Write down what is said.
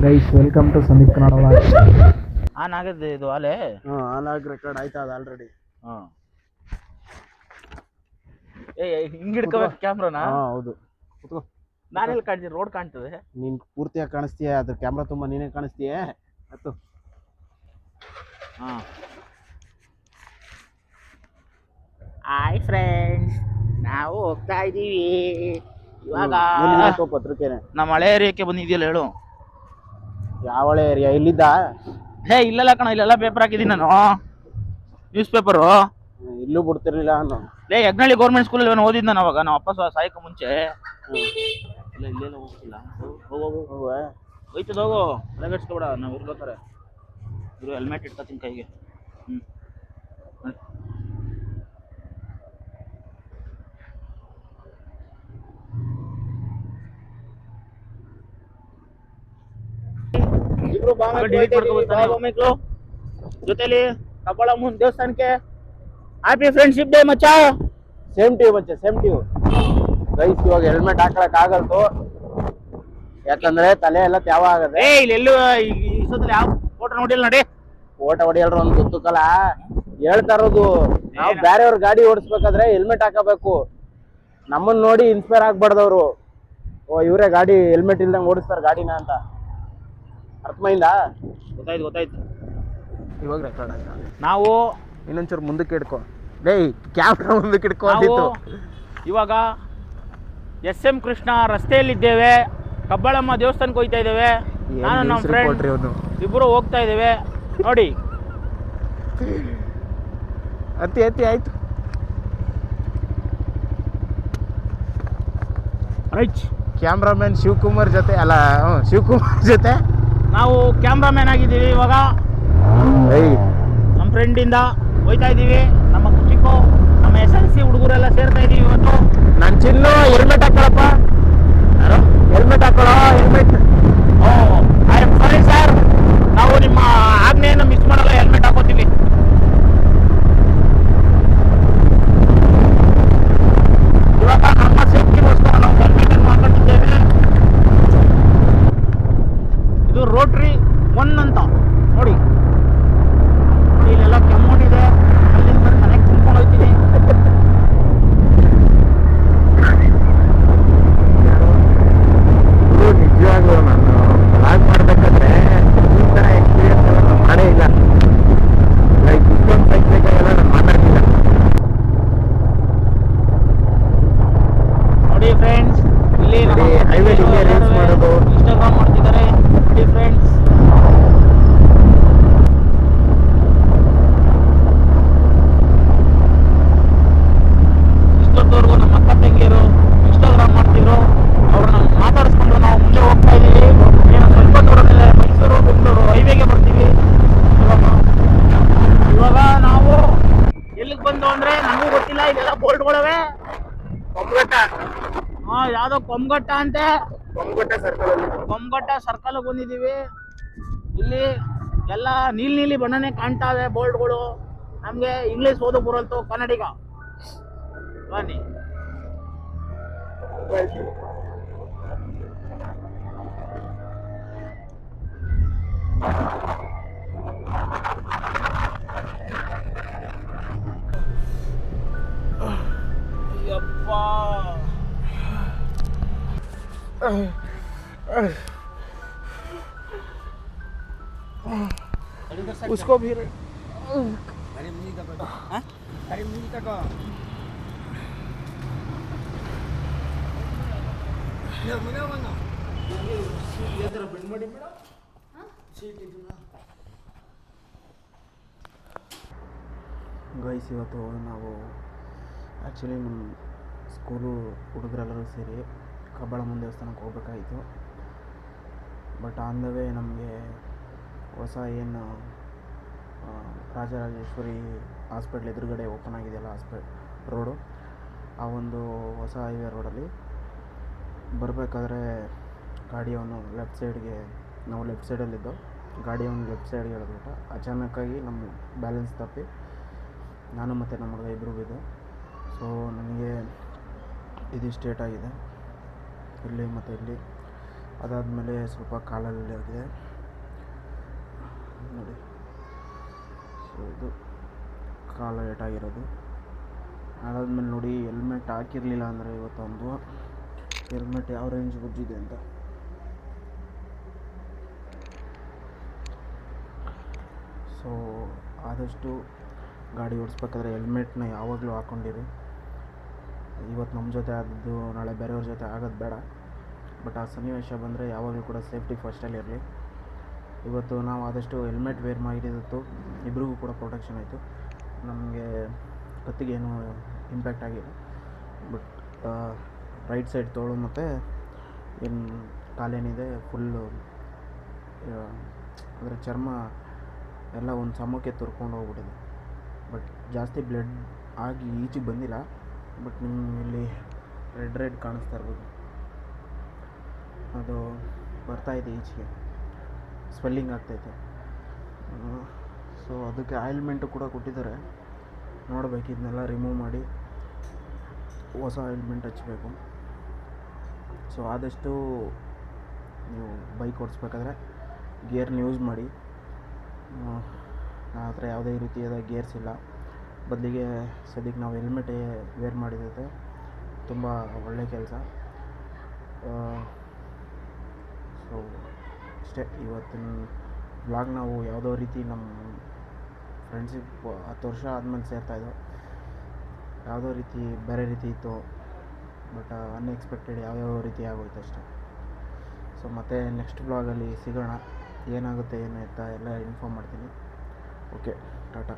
Guys welcome to Sandeep Kannada vlog. On ಆಗದೆ ಇದು ಅಲೆ ಆನ್ ಆಗಿ ರೆಕಾರ್ಡ್ ಆಯ್ತಾ ಅದು ಆಲ್ರೆಡಿ. ಹಿಂಗ್ ಹಿಡ್ಕೋಬೇಕು ಕ್ಯಾಮ್ರಾನ. ಹೌದು, ಕೂತ್ಕೋ. ನಾನೆಲ್ಲಿ ಕಾಣ್ತೀನಿ? ರೋಡ್ ಕಾಣ್ತದೆ. ನೀನ್ ಪೂರ್ತಿಯಾಗಿ ಕಾಣಿಸ್ತೀಯ, ಅದು ಕ್ಯಾಮ್ರಾ ತುಂಬಾ ನೀನೇ ಕಾಣಿಸ್ತೀಯ. ಹತ್ತು. ಹಾಯ್ ಫ್ರೆಂಡ್ಸ್, ನಾವು ಹೋಗ್ತಾ ಇದೀವಿ ಇವಾಗ. ಪತ್ರಿಕೆನೆ ನಮ್ಮ ಹಳೆ ಏರಿಯಾಕ್ಕೆ ಬಂದಿದ್ಯಲ್ಲ, ಹೇಳು. ಯಾವ ಹಳೆ ಏರಿಯಾ? ಇಲ್ಲಿದ್ದ? ಇಲ್ಲೆಲ್ಲ ಕಣ, ಇಲ್ಲೆಲ್ಲ ಪೇಪರ್ ಹಾಕಿದ್ದೀನಿ ನಾನು, ನ್ಯೂಸ್ ಪೇಪರು. ಇಲ್ಲೂ ಬಿಡ್ತಿರ್ಲಿಲ್ಲ ನಾನು. ಯಜ್ಞಳ್ಳಿ ಗೌರ್ಮೆಂಟ್ ಸ್ಕೂಲಲ್ಲಿ ಓದಿದ್ದು ನಾನು ಅವಾಗ, ನಮ್ಮ ಅಪ್ಪ ಸಾಯಕ ಮುಂಚೆ. ಇಲ್ಲ ಇಲ್ಲೆಲ್ಲ ಹೋಗ್ತಿಲ್ಲ. ಹೋಯ್ತದ, ಹೋಗು, ತಲೆಗೆಡ್ಸ್ಕೊಬೇಡ. ನಾವು ಇರ್ಬೇಕಾರೆ ಇರು, ಹೆಲ್ಮೆಟ್ ಇಟ್ಕೊತೀನಿ ಕೈಗೆ. ಜೊತೆಲಿ ಕಬ್ಬಾಳಮ್ಮನ ದೇವಸ್ಥಾನಕ್ಕೆ. ಹ್ಯಾಪಿ ಫ್ರೆಂಡ್ಶಿಪ್ ಡೇ ಮಚ್ಚ. ಸೇಮ್ ಟು ಯು ಮಚ್ಚ, ಸೇಮ್ ಟು ಯು. ಗೈಸ್ ಇವಾಗ ಹೆಲ್ಮೆಟ್ ಹಾಕೊಳಕ್ ಆಗಲ್ತು, ಯಾಕಂದ್ರೆ ತಲೆ ಎಲ್ಲ ತ್ಯಾವ ಆಗದೆ. ಇಲ್ಲೆಲ್ಲೂ ಈ ಸಲ ಯಾವ ಫೋಟೋ ನೋಡಿಲ್ಲ ನೋಡಿ. ಫೋಟೋ ಹೊಡಿಯಲ್ರ ಒಂದು ಗೊತ್ತಲ್ಲ, ಹೇಳ್ತಾ ಇರೋದು. ನಾವು ಬೇರೆಯವ್ರ ಗಾಡಿ ಓಡಿಸ್ಬೇಕಾದ್ರೆ ಹೆಲ್ಮೆಟ್ ಹಾಕಬೇಕು. ನಮ್ಮನ್ನ ನೋಡಿ ಇನ್ಸ್ಪೈರ್ ಆಗ್ಬಾರ್ದವ್ರು. ಓ ಇವರೇ ಗಾಡಿ ಹೆಲ್ಮೆಟ್ ಇಲ್ದಂಗೆ ಓಡಿಸ್ತಾರೆ ಗಾಡಿನ ಅಂತ. ಅರ್ಥಮೈಂದ? ಗೊತ್ತಾಯ್ತು. ಇವಾಗ ರೆಕಾರ್ಡ್ ಆಯ್ತಾ? ನಾವು ಇನ್ನೊಂಚೂರು ಮುಂದಕ್ಕೆ ಇಡ್ಕೊ. ಕ್ಯಾಮ್ರಾ ಮುಂದಕ್ಕೆ ಇಡ್ಕೊ ಅಂದಿತ್ತು. ಇವಾಗ SM ಕೃಷ್ಣ ರಸ್ತೆಯಲ್ಲಿದ್ದೇವೆ. ಕಬ್ಬಾಳಮ್ಮ ದೇವಸ್ಥಾನಕ್ಕೆ ಹೋಗ್ತಾ ಇದ್ದೇವೆ. ನಾನು ನಮ್ಮ ಫ್ರೆಂಡ್ ಇಬ್ಬರು ಹೋಗ್ತಾ ಇದ್ದೇವೆ ನೋಡಿ. ಅತಿ ಆಯ್ತು. ಕ್ಯಾಮ್ರಾಮನ್ ಶಿವಕುಮಾರ್ ಜೊತೆ ನಾವು ಕ್ಯಾಮ್ರಾಮ್ಯಾನ್ ಆಗಿದ್ದೀವಿ ಇವಾಗ. ನಮ್ಮ ಫ್ರೆಂಡಿಂದ ಹೋಯ್ತಾ ಇದ್ದೀವಿ. ನಮ್ಮ ಕುಚಿಕೋ, ನಮ್ಮ SLC ಹುಡುಗರೆಲ್ಲ ಸೇರ್ತಾ ಇದ್ದೀವಿ ಇವತ್ತು. ನನ್ನ ಚಿನ್ನು ಹೆಲ್ಮೆಟ್ ಹಾಕೊಳ್ಳಪ್ಪ. ಹೆಲ್ಮೆಟ್ ಹಾಕೊಳ್ಳೋ, helmet. I am sorry sir, ನಾವು ನಿಮ್ಮ ಆಜ್ಞೆಯನ್ನು ಮಿಸ್ ಮಾಡಲ್ಲ, ಹೆಲ್ಮೆಟ್ ಹಾಕೋತೀವಿ. ಇವಾಗ ನಮ್ಮ ಸೇಫ್ಟಿಗೋಸ್ಕರ ನಾವು ಹೆಲ್ಮೆಟ್ ಅನ್ನು ಹಾಕೊಂಡಿದ್ದೇವೆ. ಇದು ರೋಟ್ರಿ 1 ಅಂತ ನೋಡಿ. ಇಲ್ಲೆಲ್ಲ ಕೆಮ್ಮೋಟಿದೆ, ಅಲ್ಲಿಂದ ಬಂದು ಮನೆಗೆ ತುಂಬ್ಕೊಂಡು ಹೋಗ್ತೀನಿ. ನಿಜವಾಗ್ಲೂ ನಾನು ಬ್ಲಾಗ್ ಮಾಡ್ಬೇಕಾದ್ರೆ ಈ ಥರ ಎಕ್ಸ್ಪೀರಿಯನ್ಸ್ ಎಲ್ಲ ನಾನು ಮಾಡೇ ಇಲ್ಲ. ಲೈಕ್ ಇಷ್ಟೊಂದು ಸೈಕ್ಲಿಗೆಲ್ಲ ನಾನು ಮಾತಾಡ್ತಿಲ್ಲ ನೋಡಿ ಫ್ರೆಂಡ್ಸ್. ಇಲ್ಲಿ ಹೈವೇ ರೀಲ್ಸ್ ಮಾಡೋದು, ಇನ್ಸ್ಟಾಗ್ರಾಮ್ ಮಾಡ್ತಿದ್ದಾರೆ ನೋಡಿ ಫ್ರೆಂಡ್ಸ್. ಇಷ್ಟೊತ್ತವರೆಗೂ ನಮ್ಮ ಅಕ್ಕ ತಂಗಿಯರು ಇನ್ಸ್ಟಾಗ್ರಾಮ್ ಮಾಡ್ತಿದ್ರು, ಅವ್ರನ್ನ ಮಾತಾಡಿಸ್ಕೊಂಡು ನಾವು ಮುಂದೆ ಹೋಗ್ತಾ ಇದ್ದೀವಿ. ಏನು ಸ್ವಲ್ಪ ದೂರದಲ್ಲೇ ಮೈಸೂರು ಬೆಂಗಳೂರು ಹೈವೇಗೆ ಬರ್ತೀವಿ. ಇವಾಗ ನಾವು ಎಲ್ಲಿಗೆ ಬಂದು ಅಂದ್ರೆ ನನಗೂ ಗೊತ್ತಿಲ್ಲ. ಇದೆಲ್ಲ ಬೋಲ್ಟ್ಗಳವೆ. ಕೊಂಬಘಟ್ಟ. ಯಾವ್ದೋ ಕೊಂಬಘಟ್ಟ ಅಂತೆ. ಕೊಂಬಘಟ್ಟ ಸರ್ಕಲ್ ಬಂದಿದ್ದೀವಿ. ಇಲ್ಲಿ ಎಲ್ಲ ನೀಲಿ ಬಣ್ಣನೆ ಕಾಣ್ತಾವೆ ಬೋಲ್ಟ್ಗಳು. ನಮ್ಗೆ ಇಂಗ್ಲಿಷ್ ಓದು ಬರಲ್ತು, ಕನ್ನಡಿಗ. ಬನ್ನಿ. उसको भी ಗೈಸ್ ಇವತ್ತು ನಾವು ಆ್ಯಕ್ಚುಲಿ ನಮ್ಮ ಸ್ಕೂಲು ಹುಡುಗರೆಲ್ಲರೂ ಸೇರಿ ಕಬ್ಬಾಳಮ್ಮನ ದೇವಸ್ಥಾನಕ್ಕೆ ಹೋಗ್ಬೇಕಾಗಿತ್ತು. ಬಟ್ ಆನ್ ದ ವೇ ನಮಗೆ ಹೊಸ ಏನು ರಾಜರಾಜೇಶ್ವರಿ ಹಾಸ್ಪಿಟ್ಲ್ ಎದುರುಗಡೆ ಓಪನ್ ಆಗಿದೆಯಲ್ಲ ರೋಡು, ಆ ಒಂದು ಹೊಸ ಹೈವೇ ರೋಡಲ್ಲಿ ಬರಬೇಕಾದ್ರೆ ಗಾಡಿಯವನು ನಾವು ಲೆಫ್ಟ್ ಸೈಡಲ್ಲಿದ್ದು, ಗಾಡಿಯವನು ಲೆಫ್ಟ್ ಸೈಡ್ಗೆ ಎಳೆದ್ಬಿಟ್ಟ. ಅಚಾನಕ್ಕಾಗಿ ನಮ್ಮ ಬ್ಯಾಲೆನ್ಸ್ ತಪ್ಪಿ ನಾನು ಮತ್ತು ನಮ್ಮ ಹುಡುಗ ಇಬ್ಬರು ಬಿದ್ದು. ಸೊ ನನಗೆ ಇದು ಸ್ಟೇಟ್ ಆಗಿದೆ ಇಲ್ಲಿ ಮತ್ತು ಇಲ್ಲಿ. ಅದಾದಮೇಲೆ ಸ್ವಲ್ಪ ಕಾಲಲ್ಲಿ ಆಗಿದೆ ನೋಡಿ. ಸೊ ಇದು ಕಾಲು ಏಟಾಗಿರೋದು. ಅದಾದಮೇಲೆ ನೋಡಿ ಹೆಲ್ಮೆಟ್ ಹಾಕಿರಲಿಲ್ಲ ಅಂದರೆ ಇವತ್ತೊಂದು ಹೆಲ್ಮೆಟ್ ಯಾವ ರೇಂಜ್ ಬುಜ್ಜಿದೆ ಅಂತ. ಸೊ ಆದಷ್ಟು ಗಾಡಿ ಓಡಿಸ್ಬೇಕಾದ್ರೆ ಹೆಲ್ಮೆಟ್ನ ಯಾವಾಗಲೂ ಹಾಕ್ಕೊಂಡಿರಿ. ಇವತ್ತು ನಮ್ಮ ಜೊತೆ ಆದದ್ದು ನಾಳೆ ಬೇರೆಯವ್ರ ಜೊತೆ ಆಗೋದು ಬೇಡ. ಬಟ್ ಆ ಸನ್ನಿವೇಶ ಬಂದರೆ ಯಾವಾಗಲೂ ಕೂಡ ಸೇಫ್ಟಿ ಫಸ್ಟಲ್ಲಿ ಇರಲಿ. ಇವತ್ತು ನಾವು ಆದಷ್ಟು ಹೆಲ್ಮೆಟ್ ವೇರ್ ಮಾಡಿದ್ದು ಇಬ್ರಿಗೂ ಕೂಡ ಪ್ರೊಟೆಕ್ಷನ್ ಆಯಿತು. ನಮಗೆ ಕತ್ತಿಗೇನು ಇಂಪ್ಯಾಕ್ಟ್ ಆಗಿಲ್ಲ. ಬಟ್ ರೈಟ್ ಸೈಡ್ ತೋಳು ಮತ್ತು ಏನು ಕಾಲೇನಿದೆ ಫುಲ್ಲು ಅದರ ಚರ್ಮ ಎಲ್ಲ ಒಂದು ಸಮಕ್ಕೆ ತುರ್ಕೊಂಡು ಹೋಗ್ಬಿಟ್ಟಿದೆ. ಬಟ್ ಜಾಸ್ತಿ ಬ್ಲಡ್ ಆಗಿ ಈಚೆಗೆ ಬಂದಿಲ್ಲ. ಬಟ್ ನಿಮ್ಗೆ ಇಲ್ಲಿ ರೆಡ್ ಕಾಣಿಸ್ತಾ ಇರ್ಬೋದು, ಅದು ಬರ್ತಾಯಿದೆ ಈಚೆಗೆ, ಸ್ವೆಲ್ಲಿಂಗ್ ಆಗ್ತೈತೆ. ಸೊ ಅದಕ್ಕೆ ಆಯಿಲ್ಮೆಂಟು ಕೂಡ ಕೊಟ್ಟಿದ್ದಾರೆ. ನೋಡಬೇಕು, ಇದನ್ನೆಲ್ಲ ರಿಮೂವ್ ಮಾಡಿ ಹೊಸ ಆಯಿಲ್ಮೆಂಟ್ ಹಚ್ಚಬೇಕು. ಸೊ ಆದಷ್ಟು ನೀವು ಬೈಕ್ ಓಡಿಸ್ಬೇಕಾದ್ರೆ ಗೇರ್ನ ಯೂಸ್ ಮಾಡಿ. ನನ್ನ ಹತ್ರ ಯಾವುದೇ ರೀತಿಯಾದ ಗೇರ್ಸ್ ಇಲ್ಲ. ಬದಲಿಗೆ ಸದ್ಯಕ್ಕೆ ನಾವು ಹೆಲ್ಮೆಟೇ ವೇರ್ ಮಾಡಿದ್ದೈತೆ ತುಂಬ ಒಳ್ಳೆಯ ಕೆಲಸ. ಸೊ ಅಷ್ಟೇ, ಇವತ್ತಿನ ವ್ಲಾಗ್ ನಾವು ಯಾವುದೋ ರೀತಿ ನಮ್ಮ ಫ್ರೆಂಡ್ಸಿಪ್ 10 ವರ್ಷ ಆದಮೇಲೆ ಸೇರ್ತಾಯಿದ್ದೋ, ಯಾವುದೋ ರೀತಿ ಬೇರೆ ರೀತಿ ಇತ್ತು. ಬಟ್ ಅನ್ಎಕ್ಸ್ಪೆಕ್ಟೆಡ್ ಯಾವ್ಯಾವ ರೀತಿ ಆಗೋಯ್ತು ಅಷ್ಟೇ. ಸೊ ಮತ್ತೆ ನೆಕ್ಸ್ಟ್ ವ್ಲಾಗಲ್ಲಿ ಸಿಗೋಣ. ಏನಾಗುತ್ತೆ ಏನು ಎತ್ತ ಎಲ್ಲ ಇನ್ಫಾರ್ಮ್ ಮಾಡ್ತೀನಿ. ಓಕೆ, ಟಾಟಾ.